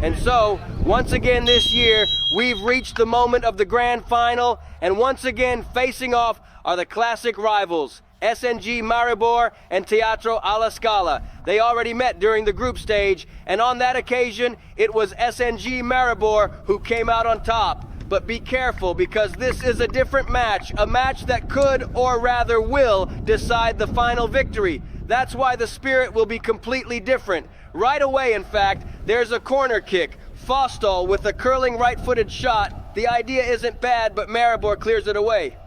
And so, once again this year, we've reached the moment of the grand final, and once again facing off are the classic rivals, SNG Maribor and Teatro Alla Scala. They already met during the group stage, and on that occasion, it was SNG Maribor who came out on top. But be careful, because this is a different match, a match that could, or rather will, decide the final victory. That's why the spirit will be completely different. Right away, in fact, there's a corner kick. Fostal with a curling right-footed shot. The idea isn't bad, but Maribor clears it away.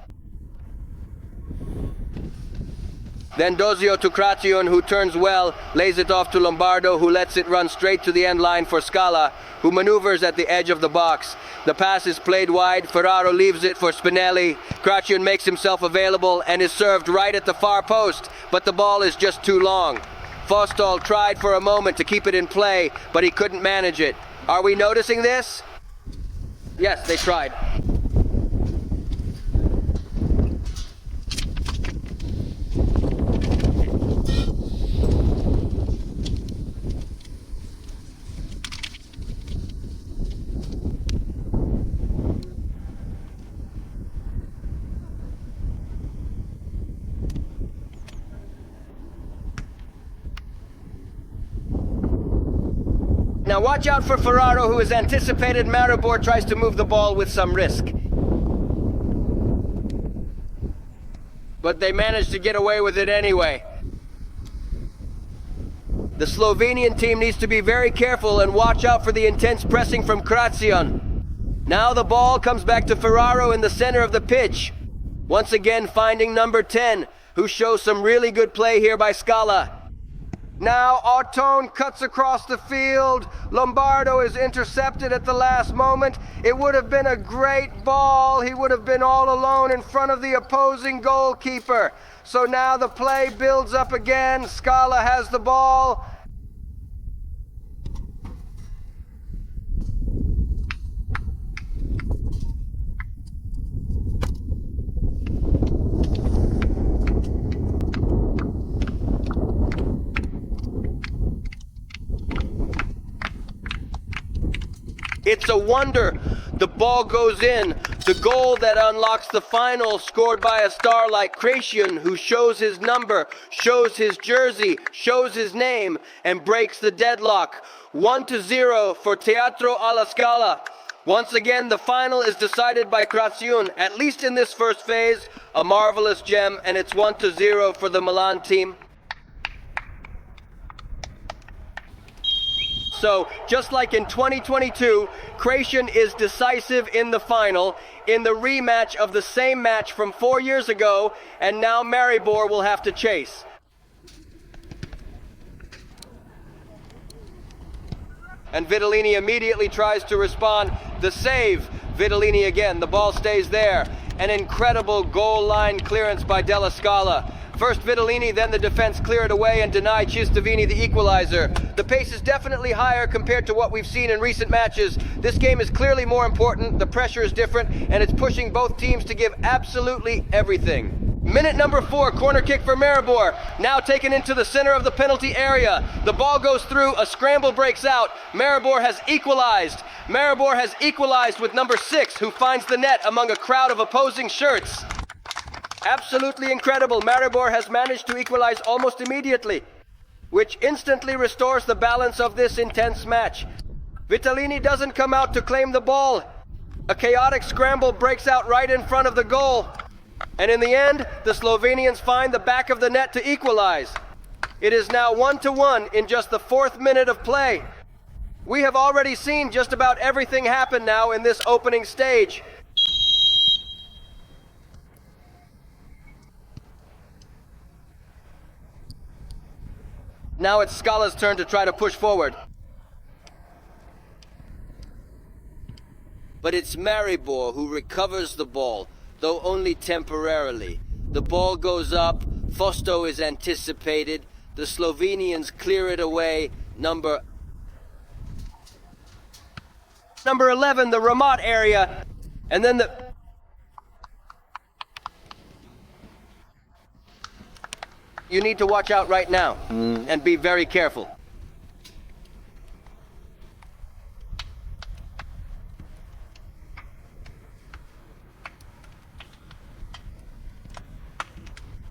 Then Dozio to Kraciun, who turns well, lays it off to Lombardo, who lets it run straight to the end line for Scala, who maneuvers at the edge of the box. The pass is played wide, Ferraro leaves it for Spinelli. Kraciun makes himself available and is served right at the far post, but the ball is just too long. Fostal tried for a moment to keep it in play, but he couldn't manage it. Are we noticing this? Yes, they tried. Now watch out for Ferraro, who has anticipated Maribor tries to move the ball with some risk. But they managed to get away with it anyway. The Slovenian team needs to be very careful and watch out for the intense pressing from Kraciun. Now the ball comes back to Ferraro in the center of the pitch. Once again finding number 10, who shows some really good play here by Scala. Now Autone cuts across the field. Lombardo is intercepted at the last moment. It would have been a great ball. He would have been all alone in front of the opposing goalkeeper. So now the play builds up again. Scala has the ball. It's a wonder. The ball goes in. The goal that unlocks the final, scored by a star like Kraciun, who shows his number, shows his jersey, shows his name, and breaks the deadlock. 1-0 for Teatro Alla Scala. Once again, the final is decided by Kraciun, at least in this first phase. A marvelous gem, and it's 1-0 for the Milan team. So, just like in 2022, Kraciun is decisive in the final, in the rematch of the same match from 4 years ago, and now Maribor will have to chase. And Vitellini immediately tries to respond. The save, Vitellini again, the ball stays there. An incredible goal line clearance by Della Scala. First Vitellini, then the defense clear it away and deny Cistavini the equalizer. The pace is definitely higher compared to what we've seen in recent matches. This game is clearly more important, the pressure is different, and it's pushing both teams to give absolutely everything. Minute number 4, corner kick for Maribor. Now taken into the center of the penalty area. The ball goes through, a scramble breaks out. Maribor has equalized. Maribor has equalized with number 6, who finds the net among a crowd of opposing shirts. Absolutely incredible. Maribor has managed to equalize almost immediately, which instantly restores the balance of this intense match. Vitellini doesn't come out to claim the ball. A chaotic scramble breaks out right in front of the goal. And in the end, the Slovenians find the back of the net to equalize. It is now 1-1 in just the 4th minute of play. We have already seen just about everything happen now in this opening stage. Now it's Scala's turn to try to push forward. But it's Maribor who recovers the ball, though only temporarily. The ball goes up, Fosto is anticipated, the Slovenians clear it away, number 11, the Ramat area, and then You need to watch out right now, and be very careful.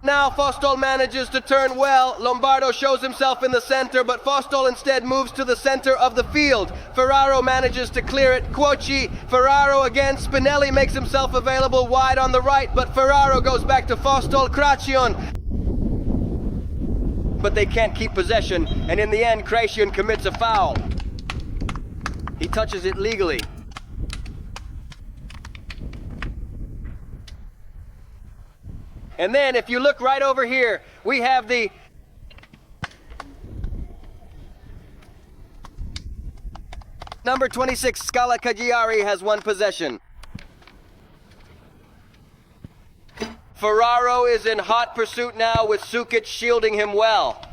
Now Fostol manages to turn well. Lombardo shows himself in the center, but Fostol instead moves to the center of the field. Ferraro manages to clear it. Cuochi, Ferraro again. Spinelli makes himself available wide on the right, but Ferraro goes back to Fostol. Craciun. But they can't keep possession, and in the end, Craciun commits a foul. He touches it legally. And then, if you look right over here, we have the number 26, Scala Cagliari, has one possession. Ferraro is in hot pursuit now with Sukic shielding him well.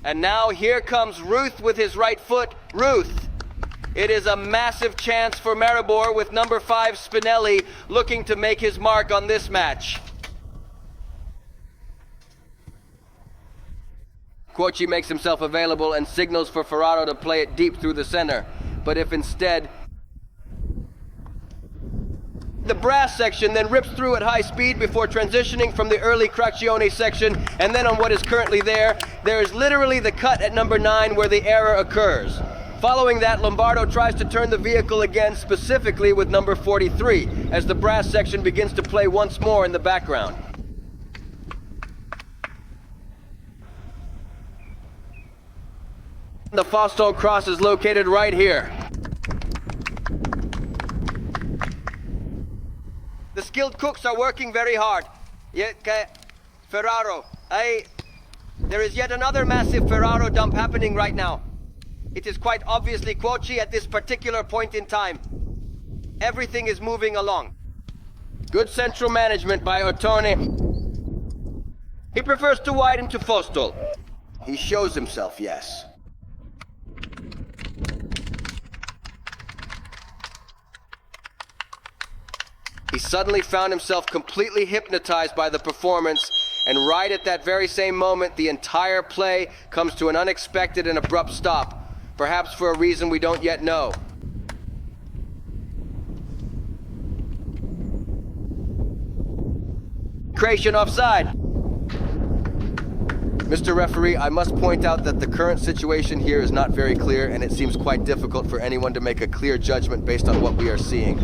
And now here comes Ruth with his right foot. Ruth. It is a massive chance for Maribor with number 5 Spinelli looking to make his mark on this match. Cuochi makes himself available and signals for Ferraro to play it deep through the center. But if instead the brass section then rips through at high speed before transitioning from the early Cracione section, and then on what is currently there is literally the cut at number 9 where the error occurs. Following that, Lombardo tries to turn the vehicle again, specifically with number 43, as the brass section begins to play once more in the background. The Fostol cross is located right here. The skilled cooks are working very hard. Ferraro, there is yet another massive Ferraro dump happening right now. It is quite obviously Cuochi at this particular point in time. Everything is moving along. Good central management by Ottone. He prefers to widen to Fostol. He shows himself, yes. He suddenly found himself completely hypnotized by the performance, and right at that very same moment, the entire play comes to an unexpected and abrupt stop, perhaps for a reason we don't yet know. Craciun offside. Mr. Referee, I must point out that the current situation here is not very clear, and it seems quite difficult for anyone to make a clear judgment based on what we are seeing.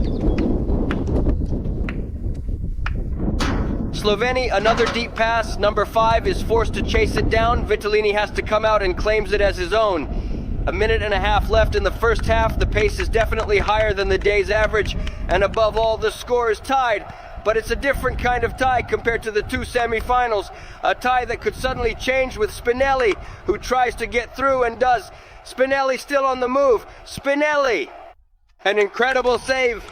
Sloveni, another deep pass. Number 5 is forced to chase it down. Vitellini has to come out and claims it as his own. A minute and a half left in the first half. The pace is definitely higher than the day's average, and above all, the score is tied. But it's a different kind of tie compared to the 2 semifinals. A tie that could suddenly change with Spinelli, who tries to get through and does. Spinelli still on the move. Spinelli! An incredible save.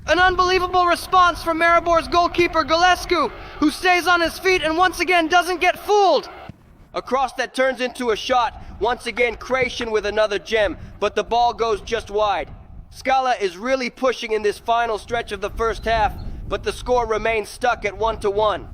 An unbelievable response from Maribor's goalkeeper Gulescu, who stays on his feet and once again doesn't get fooled. A cross that turns into a shot. Once again, Craciun with another gem, but the ball goes just wide. Scala is really pushing in this final stretch of the first half, but the score remains stuck at 1-1.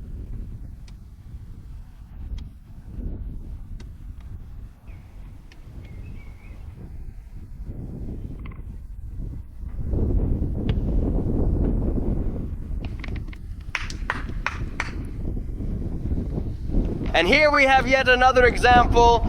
And here we have yet another example.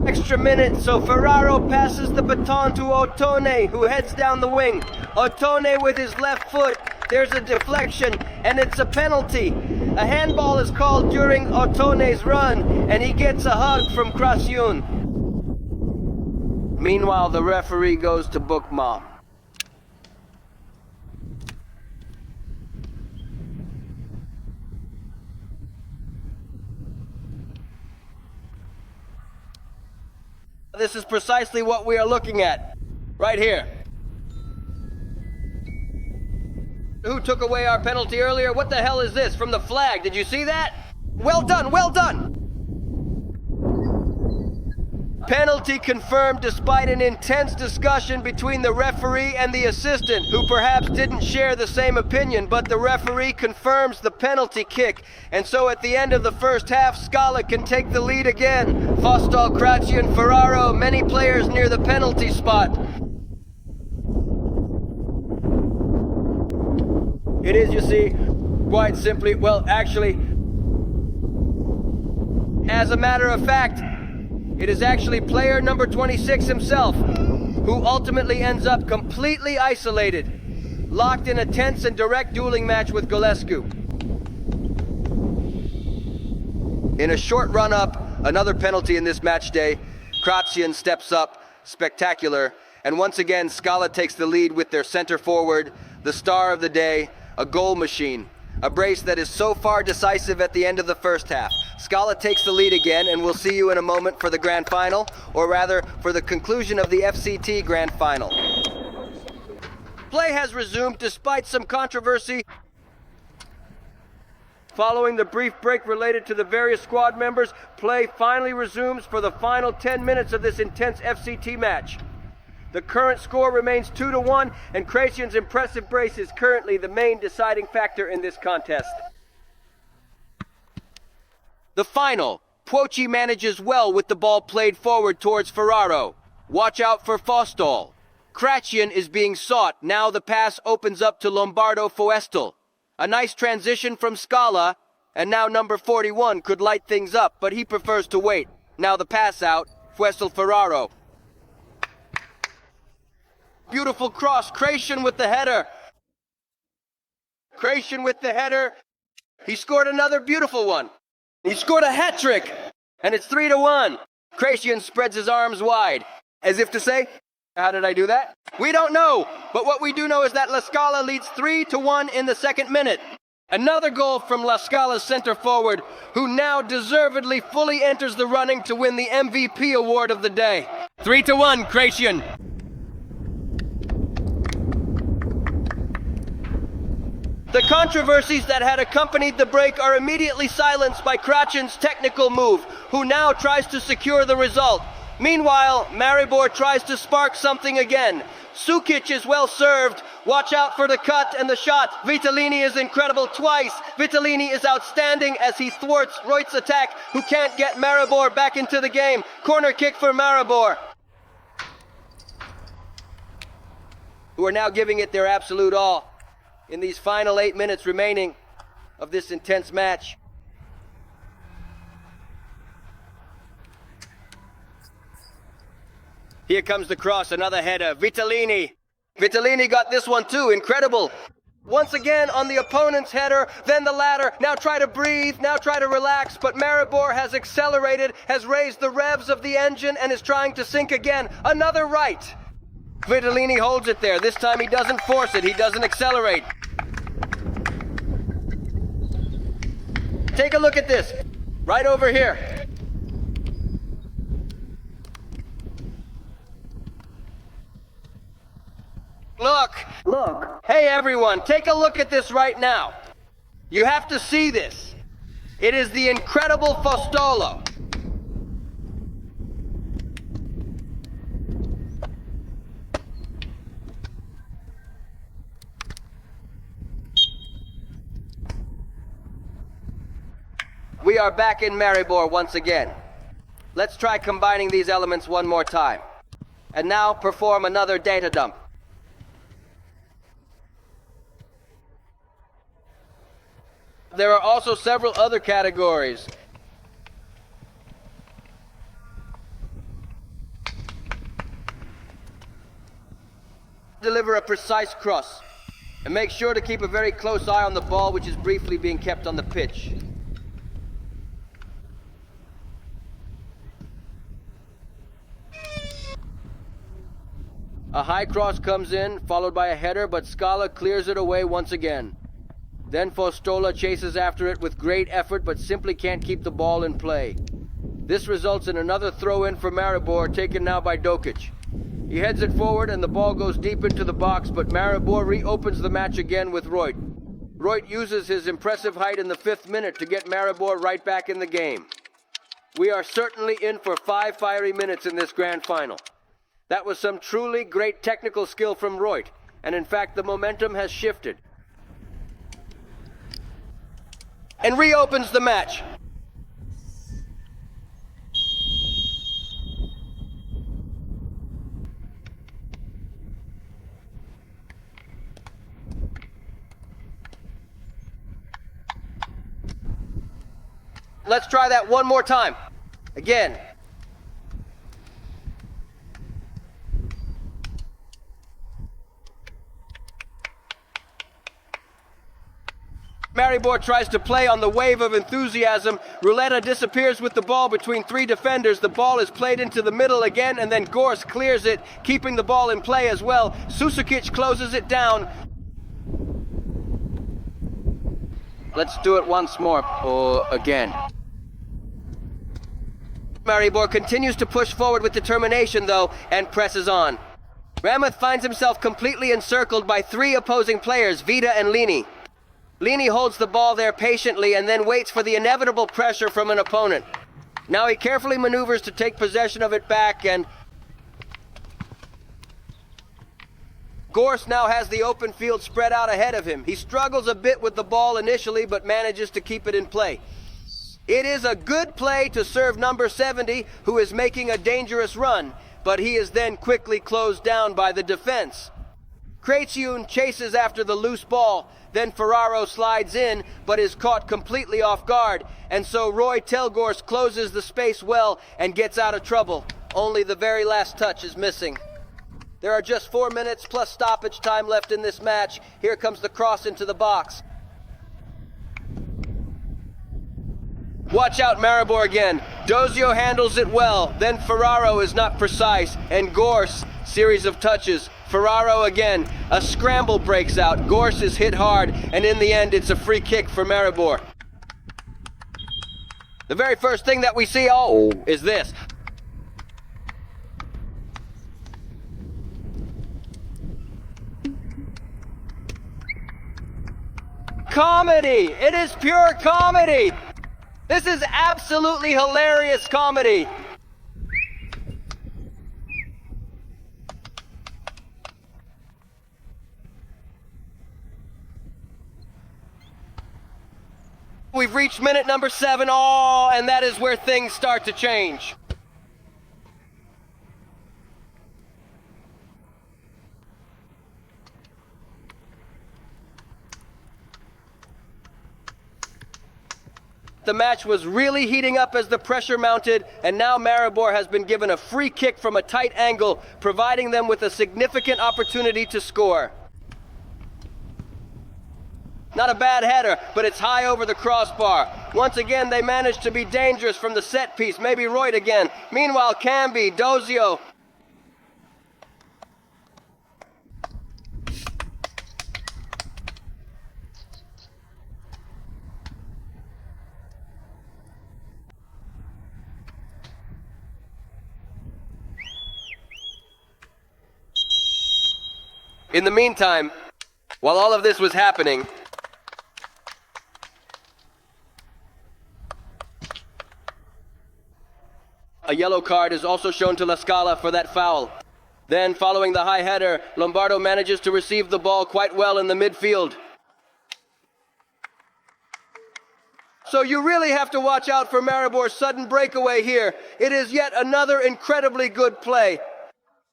Extra minute, so Ferraro passes the baton to Ottone, who heads down the wing. Ottone with his left foot. There's a deflection, and it's a penalty. A handball is called during Ottone's run, and he gets a hug from Craciun. Meanwhile, the referee goes to book mom. This is precisely what we are looking at, right here. Who took away our penalty earlier? What the hell is this? From the flag, did you see that? Well done, well done! Penalty confirmed despite an intense discussion between the referee and the assistant, who perhaps didn't share the same opinion, but the referee confirms the penalty kick. And so at the end of the first half, Scala can take the lead again. Fostol, Craciun, Ferraro, many players near the penalty spot. It is, you see, quite simply, well, actually, as a matter of fact, it is actually player number 26 himself who ultimately ends up completely isolated, locked in a tense and direct dueling match with Golescu. In a short run-up, another penalty in this match day, Kratsian steps up, spectacular, and once again Scala takes the lead with their center forward, the star of the day, a goal machine. A brace that is so far decisive at the end of the first half. Scala takes the lead again, and we'll see you in a moment for the grand final, or rather, for the conclusion of the EFCT grand final. Play has resumed despite some controversy. Following the brief break related to the various squad members, play finally resumes for the final 10 minutes of this intense FCT match. The current score remains 2-1, and Kratsian's impressive brace is currently the main deciding factor in this contest. The final. Pochi manages well with the ball played forward towards Ferraro. Watch out for Fostol. Kratsian is being sought. Now the pass opens up to Lombardo Foestel. A nice transition from Scala, and now number 41 could light things up, but he prefers to wait. Now the pass out, Foestel Ferraro. Beautiful cross, Kratsian with the header. Kratsian with the header. He scored another beautiful one. He scored a hat trick, and it's 3-1. Kratsian spreads his arms wide, as if to say, how did I do that? We don't know, but what we do know is that La Scala leads 3-1 in the second minute. Another goal from La Scala's center forward, who now deservedly fully enters the running to win the MVP award of the day. 3-1, Kratsian. The controversies that had accompanied the break are immediately silenced by Kratsian's technical move, who now tries to secure the result. Meanwhile, Maribor tries to spark something again. Sukic is well served. Watch out for the cut and the shot. Vitellini is incredible twice. Vitellini is outstanding as he thwarts Reut's attack, who can't get Maribor back into the game. Corner kick for Maribor, who are now giving it their absolute all in these final 8 minutes remaining of this intense match. Here comes the cross, another header. Vitellini. Vitellini got this one too, incredible. Once again on the opponent's header, then the ladder. Now try to breathe, now try to relax, but Maribor has accelerated, has raised the revs of the engine and is trying to sink again. Another right. Vitellini holds it there. This time he doesn't force it, he doesn't accelerate. Take a look at this, right over here. Look. Hey everyone, take a look at this right now. You have to see this. It is the incredible Fostolo. We are back in Maribor once again. Let's try combining these elements one more time. And now perform another data dump. There are also several other categories. Deliver a precise cross. And make sure to keep a very close eye on the ball, which is briefly being kept on the pitch. A high cross comes in, followed by a header, but Scala clears it away once again. Then Fostola chases after it with great effort, but simply can't keep the ball in play. This results in another throw-in for Maribor, taken now by Dokic. He heads it forward and the ball goes deep into the box, but Maribor reopens the match again with Reut. Reut uses his impressive height in the 5th minute to get Maribor right back in the game. We are certainly in for 5 fiery minutes in this grand final. That was some truly great technical skill from Reut, and in fact the momentum has shifted. And reopens the match. Let's try that one more time. Again. Maribor tries to play on the wave of enthusiasm. Ruleta disappears with the ball between three defenders. The ball is played into the middle again, and then Gors clears it, keeping the ball in play as well. SNG closes it down. Let's do it once more, or again. Maribor continues to push forward with determination, though, and presses on. Ramath finds himself completely encircled by three opposing players, Vida and Lini. Lini holds the ball there patiently and then waits for the inevitable pressure from an opponent. Now he carefully maneuvers to take possession of it back, and Gors now has the open field spread out ahead of him. He struggles a bit with the ball initially, but manages to keep it in play. It is a good play to serve number 70, who is making a dangerous run, but he is then quickly closed down by the defense. Krejciun chases after the loose ball, then Ferraro slides in, but is caught completely off guard, and so Roy Telgors closes the space well and gets out of trouble. Only the very last touch is missing. There are just 4 minutes plus stoppage time left in this match. Here comes the cross into the box. Watch out, Maribor again. Dozio handles it well, then Ferraro is not precise, and Gors, series of touches. Ferraro again, a scramble breaks out. Gors is hit hard, and in the end it's a free kick for Maribor. The very first thing that we see, is this. Comedy! It is pure comedy! This is absolutely hilarious comedy! We've reached minute number 7, and that is where things start to change. The match was really heating up as the pressure mounted, and now Maribor has been given a free kick from a tight angle, providing them with a significant opportunity to score. Not a bad header, but it's high over the crossbar. Once again, they managed to be dangerous from the set piece. Maybe Reut again. Meanwhile, Cambi, Dozio. In the meantime, while all of this was happening, a yellow card is also shown to La Scala for that foul. Then, following the high header, Lombardo manages to receive the ball quite well in the midfield. So you really have to watch out for Maribor's sudden breakaway here. It is yet another incredibly good play.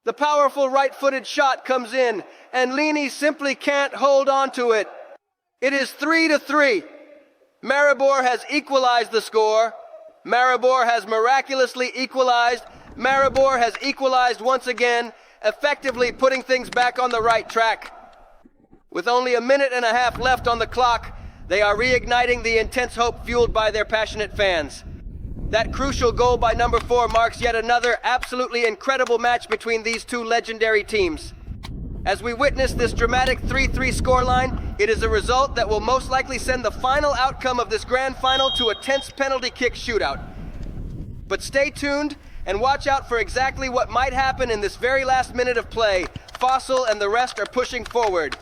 The powerful right-footed shot comes in, and Lini simply can't hold on to it. It is 3-3. Maribor has equalized the score. Maribor has miraculously equalized. Maribor has equalized once again, effectively putting things back on the right track. With only a minute and a half left on the clock, they are reigniting the intense hope fueled by their passionate fans. That crucial goal by number 4 marks yet another absolutely incredible match between these two legendary teams. As we witness this dramatic 3-3 scoreline, it is a result that will most likely send the final outcome of this grand final to a tense penalty kick shootout. But stay tuned and watch out for exactly what might happen in this very last minute of play. Fossil and the rest are pushing forward.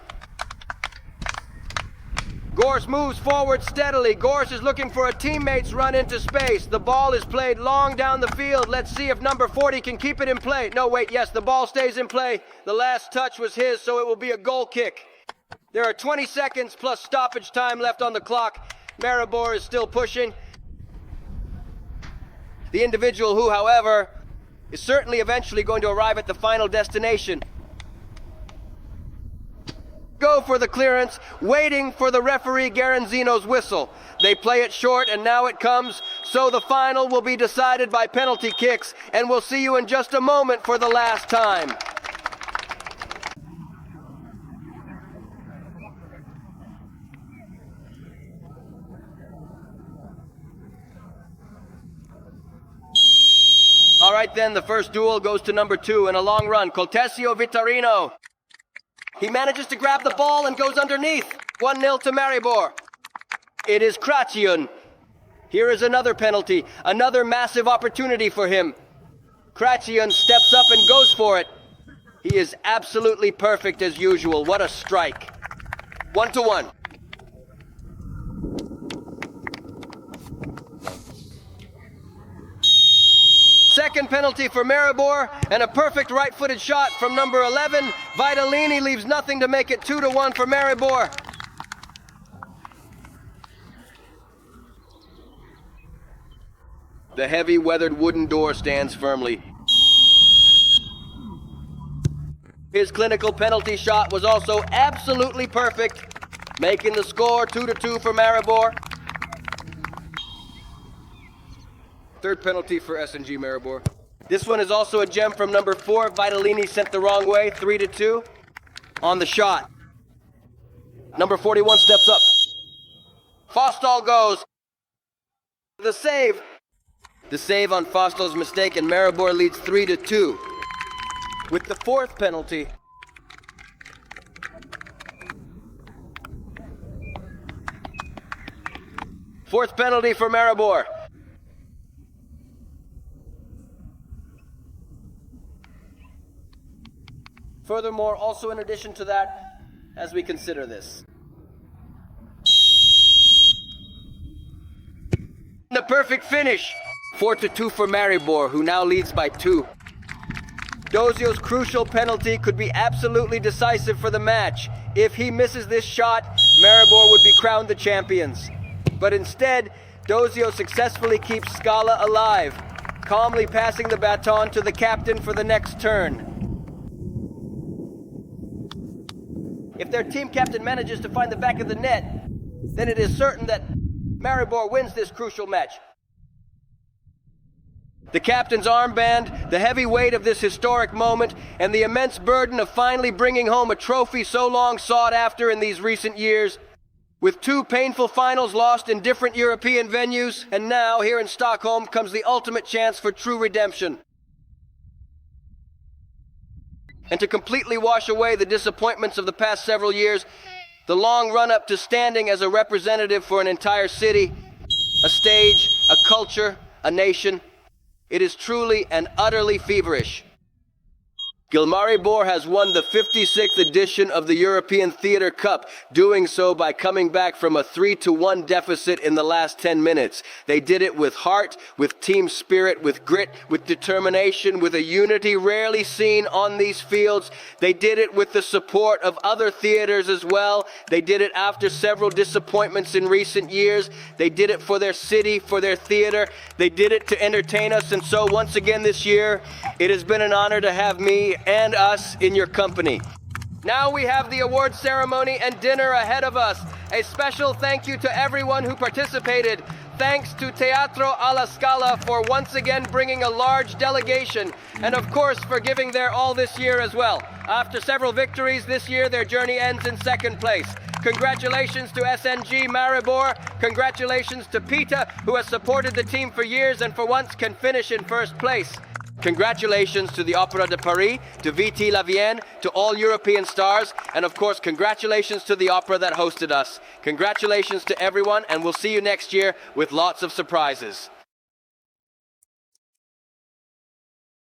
Gors moves forward steadily. Gors is looking for a teammate's run into space. The ball is played long down the field. Let's see if number 40 can keep it in play. No, wait, yes, the ball stays in play. The last touch was his, so it will be a goal kick. There are 20 seconds plus stoppage time left on the clock. Maribor is still pushing. The individual who, however, is certainly eventually going to arrive at the final destination. Go for the clearance, waiting for the referee Garanzino's whistle. They play it short, and now it comes, so the final will be decided by penalty kicks, and we'll see you in just a moment for the last time. All right then, the first duel goes to number 2 in a long run, Coltesio Vittorino. He manages to grab the ball and goes underneath. 1-0 to Maribor. It is Kraciun. Here is another penalty, another massive opportunity for him. Kraciun steps up and goes for it. He is absolutely perfect as usual. What a strike. 1-1. Second penalty for Maribor, and a perfect right-footed shot from number 11. Vitellini leaves nothing to make it 2-1 for Maribor. The heavy weathered wooden door stands firmly. His clinical penalty shot was also absolutely perfect, making the score 2-2 for Maribor. Third penalty for SNG Maribor. This one is also a gem from number 4. Vitellini sent the wrong way, 3-2 on the shot. Number 41 steps up. Fostal goes. The save. The save on Fostal's mistake, and Maribor leads 3-2. With the fourth penalty. Fourth penalty for Maribor. Furthermore, also in addition to that, as we consider this. The perfect finish. 4-2 for Maribor, who now leads by 2. Dozio's crucial penalty could be absolutely decisive for the match. If he misses this shot, Maribor would be crowned the champions. But instead, Dozio successfully keeps Scala alive, calmly passing the baton to the captain for the next turn. If their team captain manages to find the back of the net, then it is certain that Maribor wins this crucial match. The captain's armband, the heavy weight of this historic moment, and the immense burden of finally bringing home a trophy so long sought after in these recent years, with 2 painful finals lost in different European venues, and now here in Stockholm comes the ultimate chance for true redemption. And to completely wash away the disappointments of the past several years, the long run-up to standing as a representative for an entire city, a stage, a culture, a nation, it is truly and utterly feverish. Maribor has won the 56th edition of the European Theatre Cup, doing so by coming back from a 3-1 deficit in the last 10 minutes. They did it with heart, with team spirit, with grit, with determination, with a unity rarely seen on these fields. They did it with the support of other theaters as well. They did it after several disappointments in recent years. They did it for their city, for their theater. They did it to entertain us, and so once again this year, it has been an honor to have me and us in your company. Now we have the award ceremony and dinner ahead of us. A special thank you to everyone who participated. Thanks to Teatro Alla Scala for once again bringing a large delegation, and of course for giving their all this year as well. After several victories this year, their journey ends in 2nd place. Congratulations to SNG Maribor. Congratulations to Pita, who has supported the team for years and for once can finish in 1st place. Congratulations to the Opera de Paris, to VT La Vienne, to all European stars, and of course, congratulations to the opera that hosted us. Congratulations to everyone, and we'll see you next year with lots of surprises.